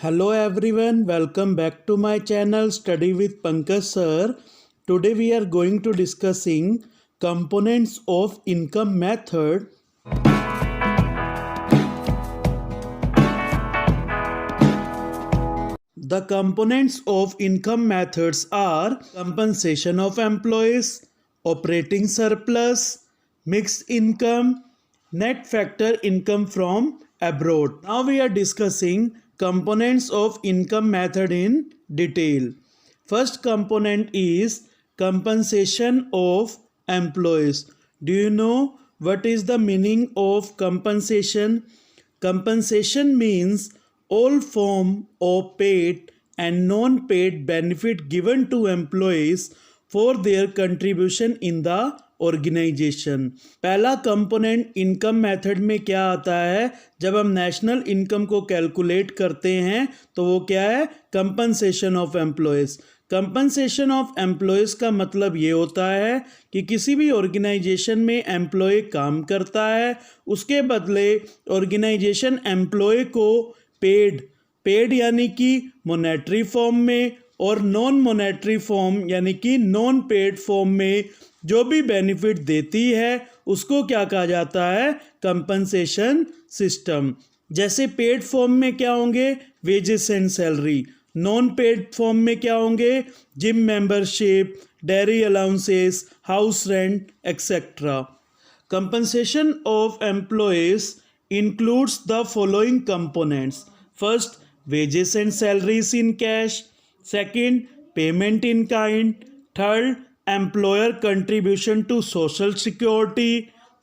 Hello everyone, welcome back to my channel Study with Pankaj sir. Today we are going to discussing components of income method. The components of income methods are compensation of employees, operating surplus, mixed income, net factor income from abroad. Now we are discussing components of income method in detail. First component is compensation of employees. Do you know what is the meaning of compensation? Compensation means all form of paid and non-paid benefit given to employees for their contribution in the organisation. पहला component income method में क्या आता है? जब हम national income को calculate करते हैं तो वो क्या है? Compensation of employees. Compensation of employees का मतलब ये होता है कि किसी भी ऑर्गेनाइजेशन में एम्प्लॉय काम करता है, उसके बदले ऑर्गेनाइजेशन एम्प्लॉय को पेड यानी कि मोनेटरी फॉर्म में और नॉन मोनेटरी फॉर्म यानी कि नॉन पेड फॉर्म में जो भी बेनिफिट देती है उसको क्या कहा जाता है? Compensation system. जैसे पेड फॉर्म में क्या होंगे? Wages and salary. Non paid form में क्या होंगे? Gym membership, dairy allowances, house rent etcetera. Compensation of employees includes the following components. First, wages and salaries in cash. Second, payment in kind. Third, employer contribution to social security.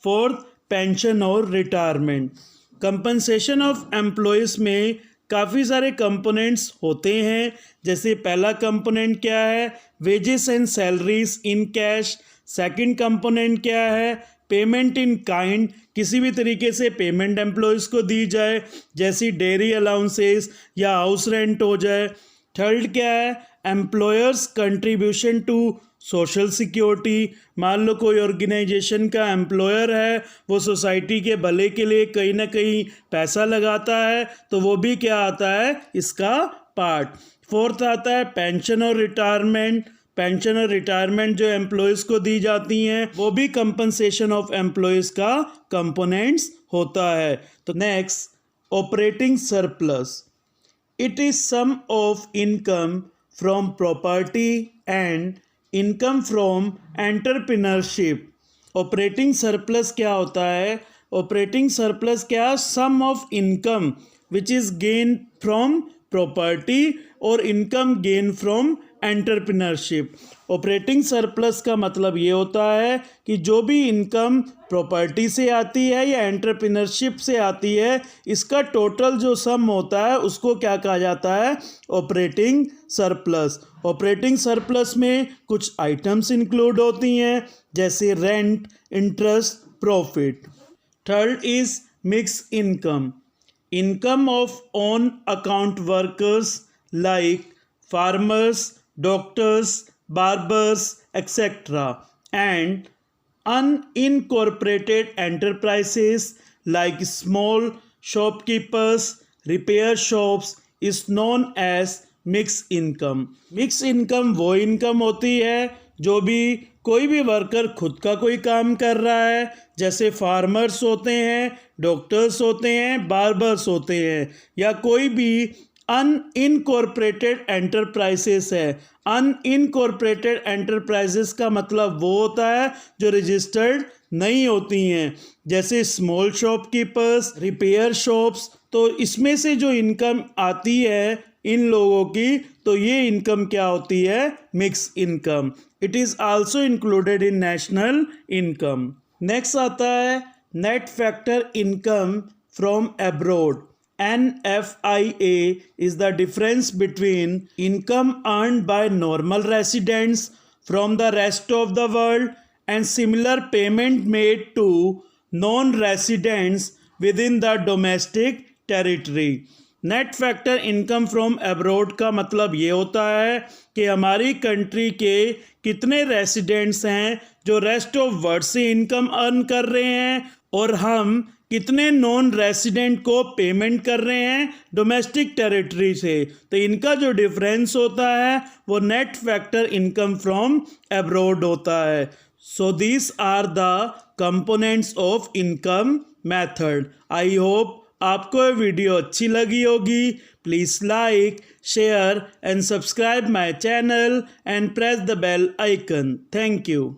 Fourth, pension और retirement. compensation of employees में काफ़ी सारे components होते हैं। जैसे पहला component क्या है? Wages and salaries in cash. Second component क्या है? पेमेंट इन काइंड, किसी भी तरीके से पेमेंट एम्प्लॉयज़ को दी जाए, जैसी डेयरी अलाउंसेस या हाउस रेंट हो जाए। थर्ड क्या है? Employers contribution to social security. मान लो कोई ऑर्गेनाइजेशन का एम्प्लॉयर है, वो सोसाइटी के भले के लिए कहीं ना कहीं पैसा लगाता है, तो वो भी क्या आता है? इसका पार्ट। फोर्थ आता है पेंशन और रिटायरमेंट। पेंशन और रिटायरमेंट जो एम्प्लॉयज़ को दी जाती हैं वो भी कंपनसेशन ऑफ एम्प्लॉयज़ का कंपोनेंट्स होता है। तो next, operating surplus. It is sum of income from property and income from entrepreneurship. Operating surplus क्या होता है? ऑपरेटिंग सरप्लस क्या? Sum of income which is gain from property और income gain from entrepreneurship. Operating surplus का मतलब ये होता है कि जो भी इनकम प्रॉपर्टी से आती है या एंटरप्रेन्योरशिप से आती है, इसका टोटल जो सम होता है उसको क्या कहा जाता है? Operating surplus. ऑपरेटिंग सरप्लस में कुछ आइटम्स इंक्लूड होती हैं, जैसे rent, interest, profit. Third is mix income. Income of on account workers like farmers, doctors, barbers, etc. and unincorporated enterprises like small shopkeepers, repair shops is known as mixed income. Mixed income वो income होती है जो भी कोई भी worker खुद का कोई काम कर रहा है, जैसे फार्मर्स होते हैं, डॉक्टर्स होते हैं, बार्बर्स होते हैं, या कोई भी अनइनकॉर्पोरेटेड एंटरप्राइजेस है। अनइनकॉर्पोरेटेड एंटरप्राइजेस का मतलब वो होता है जो रजिस्टर्ड नहीं होती हैं, जैसे स्मॉल शॉपकीपर्स, रिपेयर शॉप्स। तो इसमें से जो इनकम आती है इन लोगों की, तो ये इनकम क्या होती है? Mix income. It is also included in national income. Next आता है net factor income from abroad. NFIA is the difference between income earned by normal residents from the rest of the world and similar payment made to non-residents within the domestic territory. Net factor income from abroad का मतलब ये होता है कि हमारी country के कितने residents हैं जो रेस्ट ऑफ वर्ल्ड से इनकम अर्न कर रहे हैं, और हम कितने नॉन रेसिडेंट को पेमेंट कर रहे हैं डोमेस्टिक टेरिटरी से, तो इनका जो डिफरेंस होता है वो net factor income from abroad होता है। So this are the components of income method. I hope आपको ये वीडियो अच्छी लगी होगी। Please like, share and subscribe my channel and press the bell icon. Thank you.